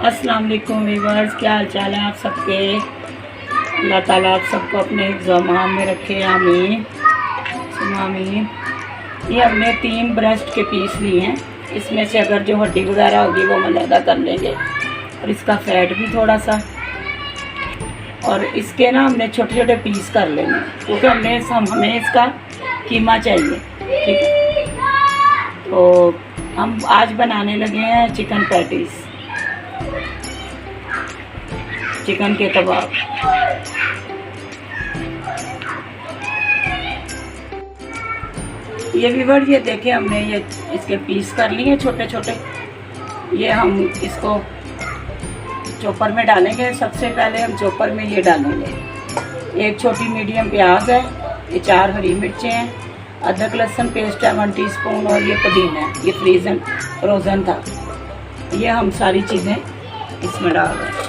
अस्सलाम वालेकुम व्यूअर्स, क्या हाल चाल है आप सबके। अल्लाह ताला आप सबको अपने ज़मान में रखे। आमीन आमीन। ये हमने 3 ब्रेस्ट के पीस लिए हैं। इसमें से अगर जो हड्डी वगैरह होगी वो मलहदा कर लेंगे, और इसका फैट भी थोड़ा सा, और इसके ना हमने छोटे छोटे पीस कर लेंगे क्योंकि हमें इसका कीमा चाहिए। ठीक है, तो हम आज बनाने लगे हैं चिकन पैटीज़, चिकन के कबाब। ये व्यूअर ये देखें, हमने ये इसके पीस कर लिए छोटे छोटे। ये हम इसको चॉपर में डालेंगे। सबसे पहले हम चॉपर में ये डालेंगे। एक छोटी मीडियम प्याज है, ये 4 हरी मिर्चें हैं, अदरक लहसुन पेस्ट है 1 टीस्पून, और ये पुदीना है, ये फ्रोज़न था। ये हम सारी चीज़ें इसमें डाल रहे हैं।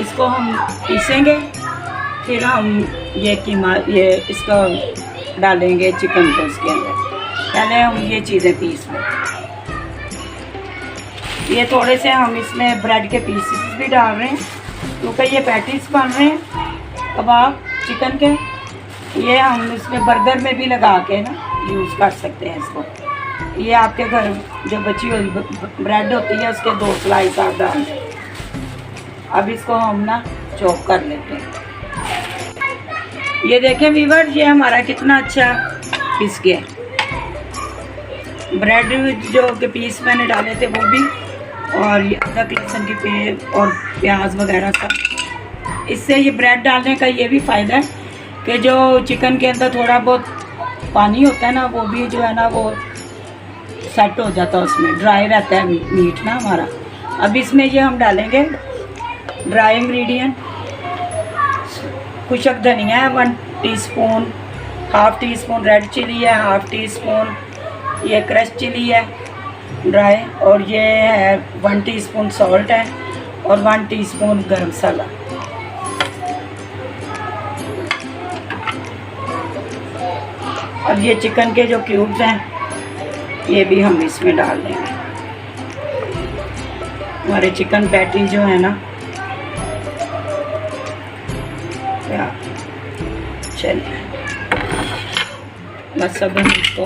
इसको हम पीसेंगे, फिर हम ये इसका डालेंगे चिकन को इसके अंदर। पहले हम ये चीज़ें पीस लें। ये थोड़े से हम इसमें ब्रेड के पीसेस भी डाल रहे हैं क्योंकि ये पैटीज़ बन रहे हैं कबाब चिकन के। ये हम इसमें बर्गर में भी लगा के ना यूज़ कर सकते हैं इसको। ये आपके घर जो बची हुई ब्रेड होती है उसके 2 स्लाइस आप डाल दें। अब इसको हम ना चॉप कर लेते हैं। ये देखें व्यूअर, ये हमारा कितना अच्छा पिस गया। ब्रेड जो के पीस मैंने डाले थे वो भी, और ये अदरक लहसुन की पेस्ट और प्याज वगैरह सब। इससे ये ब्रेड डालने का ये भी फ़ायदा है कि जो चिकन के अंदर थोड़ा बहुत पानी होता है ना, वो भी जो है ना वो सेट हो जाता है, उसमें ड्राई रहता है मीट ना हमारा। अब इसमें ये हम डालेंगे ड्राई इंग्रेडिएंट। खुशक धनिया है 1 टीस्पून, ½ टीस्पून रेड चिली है, ½ टीस्पून ये क्रश चिली है ड्राई, और ये है 1 टीस्पून सॉल्ट है, और 1 टीस्पून गरम मसाला। अब ये चिकन के जो क्यूब्स हैं ये भी हम इसमें डाल देंगे। हमारे चिकन पैटी जो है ना, चलिए बस अब हम इसको,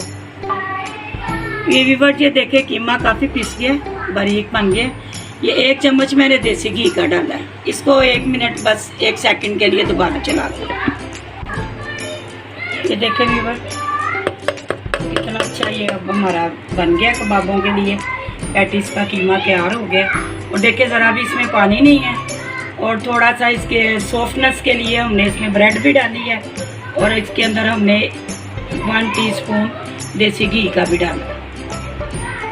ये व्यूअर ये देखे कीमा काफ़ी पिस गया, बारीक बन गया। ये 1 चम्मच मैंने देसी घी का डाला है। इसको 1 मिनट बस 1 सेकंड के लिए दोबारा चला दो। ये देखे व्यूअर कितना अच्छा ये अब हमारा बन गया कबाबों के लिए। पैटीज़ का कीमा तैयार हो गया। और देखे ज़रा भी इसमें पानी नहीं है, और थोड़ा सा इसके सॉफ्टनेस के लिए हमने इसमें ब्रेड भी डाली है, और इसके अंदर हमने 1 टीस्पून देसी घी का भी डाला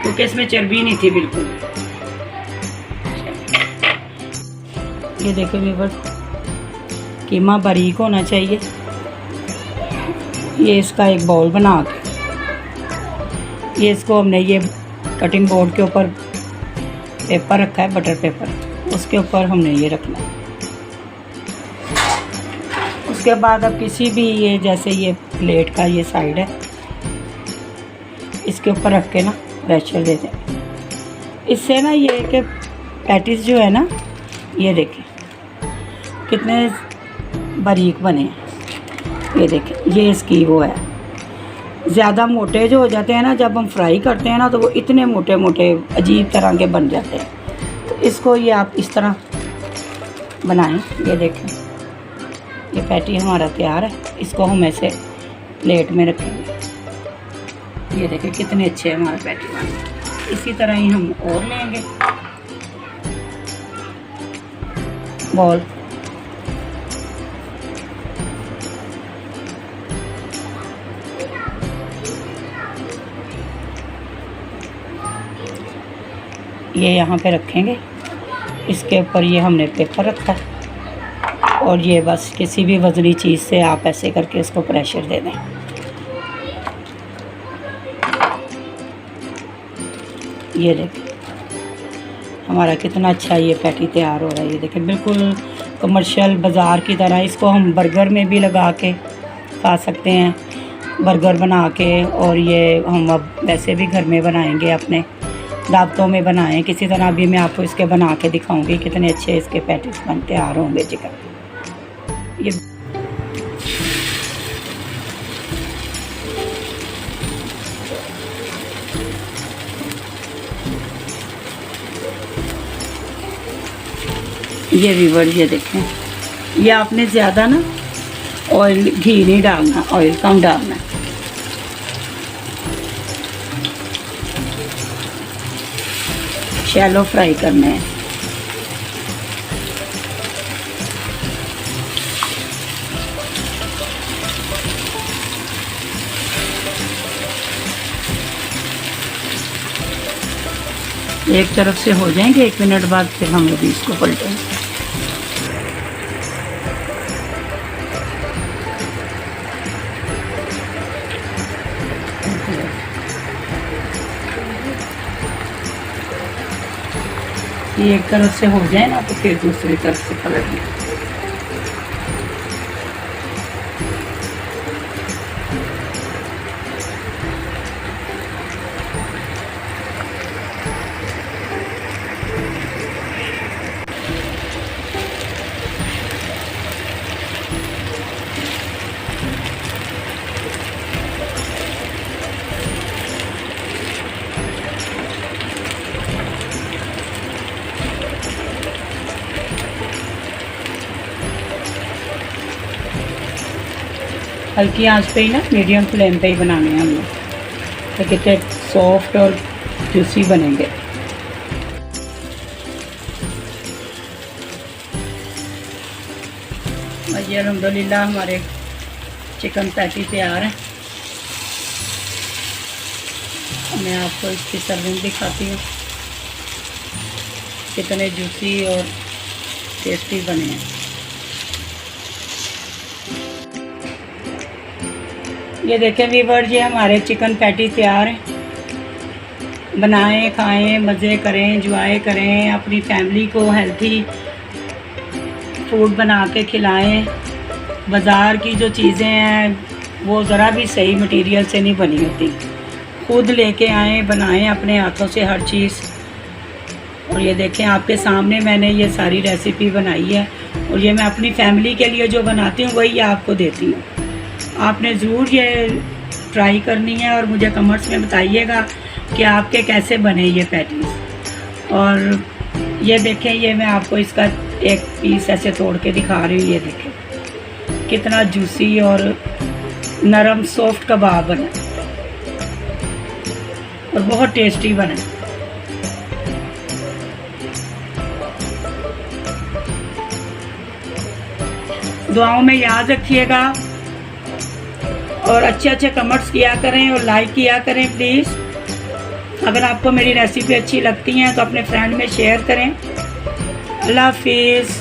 क्योंकि इसमें चर्बी नहीं थी बिल्कुल। ये देखो व्यूअर, कीमा बारीक होना चाहिए। ये इसका एक बाउल बना के, ये इसको हमने ये कटिंग बोर्ड के ऊपर पेपर रखा है, बटर पेपर, उसके ऊपर हमने ये रखना है। उसके बाद अब किसी भी ये जैसे ये प्लेट का ये साइड है, इसके ऊपर रख के ना प्रेशर दे दें। इससे ना ये कि पैटीज़ जो है ना, ये देखें कितने बारीक बने हैं। ये देखें, ये इसकी वो है। ज़्यादा मोटे जो हो जाते हैं ना जब हम फ्राई करते हैं ना, तो वो इतने मोटे मोटे अजीब तरह के बन जाते हैं। तो इसको ये आप इस तरह बनाएं। ये देखें, ये पैटी हमारा तैयार है। इसको हम ऐसे प्लेट में रखेंगे। ये देखें कितने अच्छे हमारे पैटी बने। इसी तरह ही हम और लेंगे बॉल। ये यहाँ पे रखेंगे, इसके ऊपर ये हमने पेपर रखा है, और ये बस किसी भी वजनी चीज़ से आप ऐसे करके इसको प्रेशर दे दें। ये देखें हमारा कितना अच्छा ये पैटी तैयार हो रहा है। ये देखें बिल्कुल कमर्शियल बाज़ार की तरह। इसको हम बर्गर में भी लगा के खा सकते हैं, बर्गर बना के, और ये हम अब वैसे भी घर में बनाएंगे, अपने दावतों में बनाएं किसी तरह भी। मैं आपको इसके बना के दिखाऊंगी कितने अच्छे इसके पैटीज बन तैयार होंगे चिकन। ये व्यूअर्स ये देखें, ये आपने ज़्यादा ना ऑयल घी नहीं डालना, ऑयल कम डालना है। शैलो फ्राई करने हैं। एक तरफ से हो जाएंगे, 1 मिनट बाद फिर हम अभी इसको पलटेंगे। ये एक तरफ से हो जाए ना तो फिर दूसरी तरफ से पलटेंगे। हल्की आंच पे ही ना, मीडियम फ्लेम पे ही बनाने हैं हम लोग, तो कितने सॉफ्ट और जूसी बनेंगे। ये अल्हम्दुलिल्लाह हमारे चिकन पैटी तैयार है। मैं आपको इसकी सर्विंग दिखाती हूँ, कितने जूसी और टेस्टी बने हैं। ये देखें व्यूअर्स, ये हमारे चिकन पैटी तैयार हैं। बनाएं, खाएं, मज़े करें, एंजॉय करें, अपनी फैमिली को हेल्थी फूड बना के खिलाएं। बाज़ार की जो चीज़ें हैं वो ज़रा भी सही मटेरियल से नहीं बनी होती। खुद लेके आएँ, बनाएं अपने हाथों से हर चीज़। और ये देखें आपके सामने मैंने ये सारी रेसिपी बनाई है, और ये मैं अपनी फैमिली के लिए जो बनाती हूँ वही आपको देती हूँ। आपने ज़रूर ये ट्राई करनी है और मुझे कमेंट्स में बताइएगा कि आपके कैसे बने ये पैटीज। और ये देखें, ये मैं आपको इसका एक पीस ऐसे तोड़ के दिखा रही हूँ। ये देखें कितना जूसी और नरम सॉफ्ट कबाब बना और बहुत टेस्टी बना। दुआओं में याद रखिएगा और अच्छे अच्छे कमेंट्स किया करें और लाइक किया करें प्लीज़। अगर आपको मेरी रेसिपी अच्छी लगती है तो अपने फ्रेंड में शेयर करें। अल्लाह हाफिज़।